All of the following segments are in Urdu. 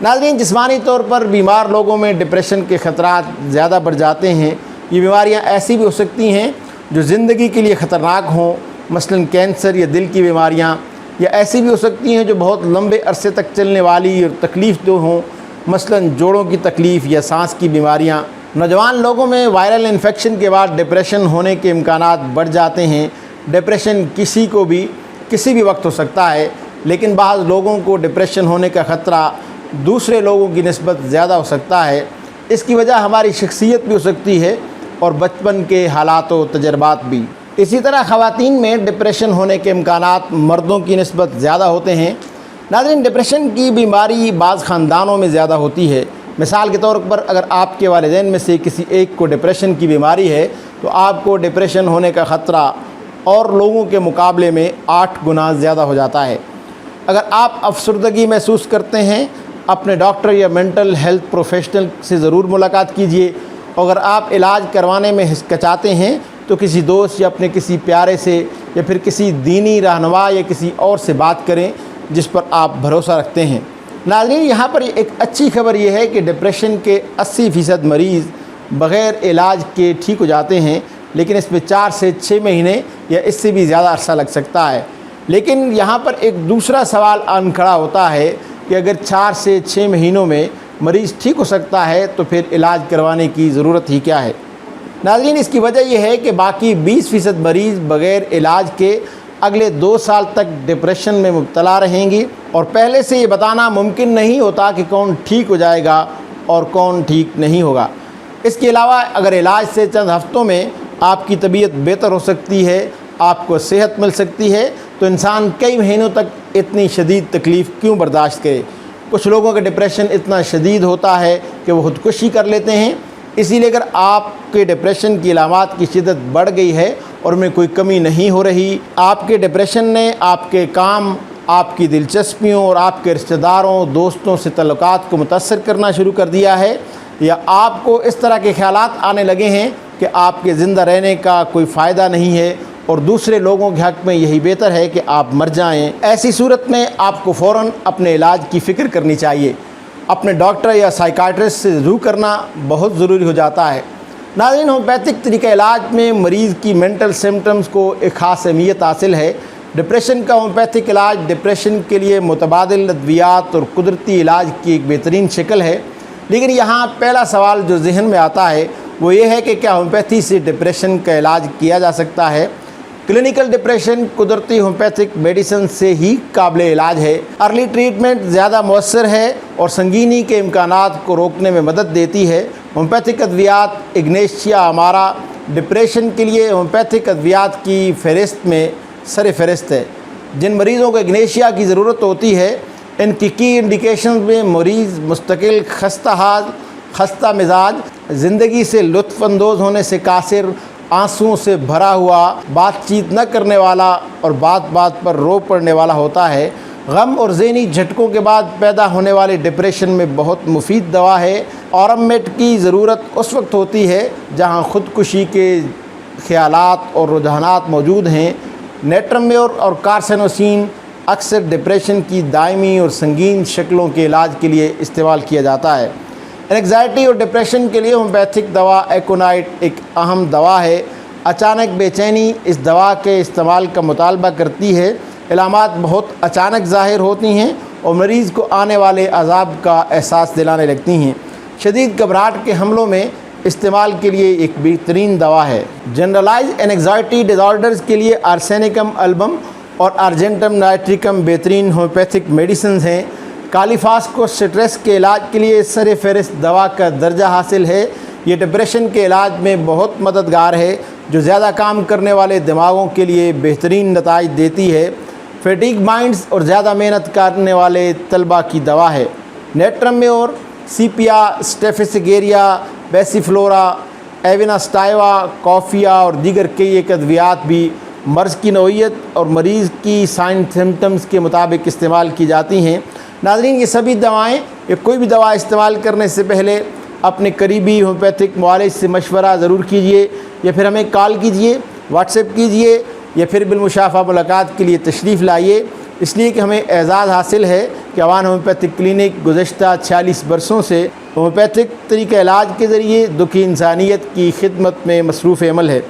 ناظرین، جسمانی طور پر بیمار لوگوں میں ڈپریشن کے خطرات زیادہ بڑھ جاتے ہیں۔ یہ بیماریاں ایسی بھی ہو سکتی ہیں جو زندگی کے لیے خطرناک ہوں، مثلاً کینسر یا دل کی بیماریاں، یا ایسی بھی ہو سکتی ہیں جو بہت لمبے عرصے تک چلنے والی اور تکلیف دہ ہوں، مثلاً جوڑوں کی تکلیف یا سانس کی بیماریاں۔ نوجوان لوگوں میں وائرل انفیکشن کے بعد ڈپریشن ہونے کے امکانات بڑھ جاتے ہیں۔ ڈپریشن کسی کو بھی کسی بھی وقت ہو سکتا ہے، لیکن بعض لوگوں کو ڈپریشن ہونے کا خطرہ دوسرے لوگوں کی نسبت زیادہ ہو سکتا ہے۔ اس کی وجہ ہماری شخصیت بھی ہو سکتی ہے اور بچپن کے حالات و تجربات بھی۔ اسی طرح خواتین میں ڈپریشن ہونے کے امکانات مردوں کی نسبت زیادہ ہوتے ہیں۔ ناظرین، ڈپریشن کی بیماری بعض خاندانوں میں زیادہ ہوتی ہے۔ مثال کے طور پر اگر آپ کے والدین میں سے کسی ایک کو ڈپریشن کی بیماری ہے تو آپ کو ڈپریشن ہونے کا خطرہ اور لوگوں کے مقابلے میں 8 گنا زیادہ ہو جاتا ہے۔ اگر آپ افسردگی محسوس کرتے ہیں، اپنے ڈاکٹر یا مینٹل ہیلتھ پروفیشنل سے ضرور ملاقات کیجیے۔ اگر آپ علاج کروانے میں ہچکچاتے ہیں تو کسی دوست یا اپنے کسی پیارے سے یا پھر کسی دینی رہنما یا کسی اور سے بات کریں جس پر آپ بھروسہ رکھتے ہیں۔ ناظرین، یہاں پر ایک اچھی خبر یہ ہے کہ ڈپریشن کے 80% مریض بغیر علاج کے ٹھیک ہو جاتے ہیں، لیکن اس میں 4 سے 6 مہینے یا اس سے بھی زیادہ عرصہ لگ سکتا ہے۔ لیکن یہاں پر ایک دوسرا سوال آن کھڑا ہوتا ہے کہ اگر 4 سے 6 مہینوں میں مریض ٹھیک ہو سکتا ہے تو پھر علاج کروانے کی ضرورت ہی کیا ہے؟ ناظرین، اس کی وجہ یہ ہے کہ باقی 20% مریض بغیر علاج کے اگلے 2 سال تک ڈپریشن میں مبتلا رہیں گی، اور پہلے سے یہ بتانا ممکن نہیں ہوتا کہ کون ٹھیک ہو جائے گا اور کون ٹھیک نہیں ہوگا۔ اس کے علاوہ اگر علاج سے چند ہفتوں میں آپ کی طبیعت بہتر ہو سکتی ہے، آپ کو صحت مل سکتی ہے، تو انسان کئی مہینوں تک اتنی شدید تکلیف کیوں برداشت کرے؟ کچھ لوگوں کا ڈپریشن اتنا شدید ہوتا ہے کہ وہ خودکشی کر لیتے ہیں۔ اسی لیے اگر آپ کے ڈپریشن کی علامات کی شدت بڑھ گئی ہے اور ان میں کوئی کمی نہیں ہو رہی، آپ کے ڈپریشن نے آپ کے کام، آپ کی دلچسپیوں اور آپ کے رشتہ داروں، دوستوں سے تعلقات کو متاثر کرنا شروع کر دیا ہے، یا آپ کو اس طرح کے خیالات آنے لگے ہیں کہ آپ کے زندہ رہنے کا کوئی فائدہ نہیں ہے اور دوسرے لوگوں کے حق میں یہی بہتر ہے کہ آپ مر جائیں، ایسی صورت میں آپ کو فوراً اپنے علاج کی فکر کرنی چاہیے۔ اپنے ڈاکٹر یا سائیکاٹرسٹ سے رجوع کرنا بہت ضروری ہو جاتا ہے۔ ناظرین، ہومیوپیتھک طریقہ علاج میں مریض کی مینٹل سمٹمز کو ایک خاص اہمیت حاصل ہے۔ ڈپریشن کا ہومیوپیتھک علاج ڈپریشن کے لیے متبادل ادویات اور قدرتی علاج کی ایک بہترین شکل ہے۔ لیکن یہاں پہلا سوال جو ذہن میں آتا ہے وہ یہ ہے کہ کیا ہومیوپیتھی سے ڈپریشن کا علاج کیا جا سکتا ہے؟ کلینکل ڈپریشن قدرتی ہومیوپیتھک میڈیسن سے ہی قابل علاج ہے۔ ارلی ٹریٹمنٹ زیادہ مؤثر ہے اور سنگینی کے امکانات کو روکنے میں مدد دیتی ہے۔ ہومیوپیتھک ادویات اگنیشیا امارا ڈپریشن کے لیے ہومیوپیتھک ادویات کی فہرست میں سر فہرست ہے۔ جن مریضوں کو اگنیشیا کی ضرورت ہوتی ہے، ان کی انڈیکیشنز میں مریض مستقل خستہ حال، خستہ مزاج، زندگی سے لطف اندوز ہونے سے قاصر، آنسوؤں سے بھرا ہوا، بات چیت نہ کرنے والا اور بات بات پر رو پڑنے والا ہوتا ہے۔ غم اور ذہنی جھٹکوں کے بعد پیدا ہونے والے ڈپریشن میں بہت مفید دوا ہے۔ اورممیٹ کی ضرورت اس وقت ہوتی ہے جہاں خودکشی کے خیالات اور رجحانات موجود ہیں۔ نیٹرمیور اور کارسینوسین اکثر ڈپریشن کی دائمی اور سنگین شکلوں کے علاج کے لیے استعمال کیا جاتا ہے۔ انگزائٹی اور ڈپریشن کے لیے ہومیوپیتھک دوا ایکونائٹ ایک اہم دوا ہے۔ اچانک بے چینی اس دوا کے استعمال کا مطالبہ کرتی ہے۔ علامات بہت اچانک ظاہر ہوتی ہیں اور مریض کو آنے والے عذاب کا احساس دلانے لگتی ہیں۔ شدید گھبراہٹ کے حملوں میں استعمال کے لیے ایک بہترین دوا ہے۔ جنرلائز اینگزائٹی ڈس آرڈرز کے لیے آرسینکم البم اور ارجنٹم نائٹریکم بہترین ہومیوپیتھک میڈیسنز ہیں۔ کالیفاس کو سٹریس کے علاج کے لیے سر فہرست دوا کا درجہ حاصل ہے۔ یہ ڈپریشن کے علاج میں بہت مددگار ہے، جو زیادہ کام کرنے والے دماغوں کے لیے بہترین نتائج دیتی ہے۔ فیٹیگ مائنڈز اور زیادہ محنت کرنے والے طلباء کی دوا ہے۔ نیٹرمیور، سیپیا، اسٹیفیسگیریا، بیسیفلورا، ایوناسٹائیوا، کافیا اور دیگر کئی ایک ادویات بھی مرض کی نوعیت اور مریض کی سائن سمٹمز کے مطابق استعمال کی جاتی ہیں۔ ناظرین، یہ سبھی دوائیں یا کوئی بھی دوا استعمال کرنے سے پہلے اپنے قریبی ہومیوپیتھک معالج سے مشورہ ضرور کیجیے، یا پھر ہمیں کال کیجیے، واٹس ایپ کیجیے، یا پھر بالمشافہ ملاقات کے لیے تشریف لائیے۔ اس لیے کہ ہمیں اعزاز حاصل ہے کہ عوان ہومیوپیتھک کلینک گزشتہ 46 برسوں سے ہومیوپیتھک طریقہ علاج کے ذریعے دکھ انسانیت کی خدمت میں مصروف عمل ہے۔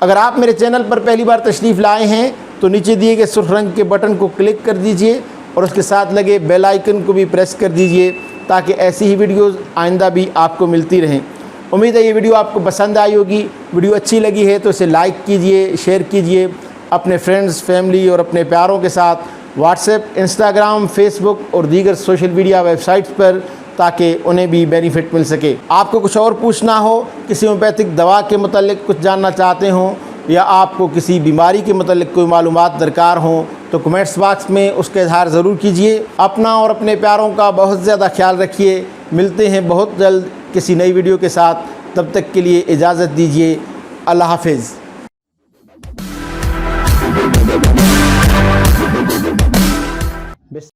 اگر آپ میرے چینل پر پہلی بار تشریف لائے ہیں تو نیچے دیے گئے سرخ رنگ کے بٹن کو کلک کر دیجئے اور اس کے ساتھ لگے بیل آئیکن کو بھی پریس کر دیجئے تاکہ ایسی ہی ویڈیوز آئندہ بھی آپ کو ملتی رہیں۔ امید ہے یہ ویڈیو آپ کو پسند آئی ہوگی۔ ویڈیو اچھی لگی ہے تو اسے لائک کیجئے، شیئر کیجئے اپنے فرینڈز، فیملی اور اپنے پیاروں کے ساتھ واٹس ایپ، انسٹاگرام، فیس بک اور دیگر سوشل میڈیا ویب سائٹس پر، تاکہ انہیں بھی بینیفٹ مل سکے۔ آپ کو کچھ اور پوچھنا ہو، کسی ہومیوپیتھک دوا کے متعلق کچھ جاننا چاہتے ہوں یا آپ کو کسی بیماری کے متعلق کوئی معلومات درکار ہوں تو کمنٹس باکس میں اس کا اظہار ضرور کیجئے۔ اپنا اور اپنے پیاروں کا بہت زیادہ خیال رکھیے۔ ملتے ہیں بہت جلد کسی نئی ویڈیو کے ساتھ، تب تک کے لیے اجازت دیجیے۔ اللہ حافظ۔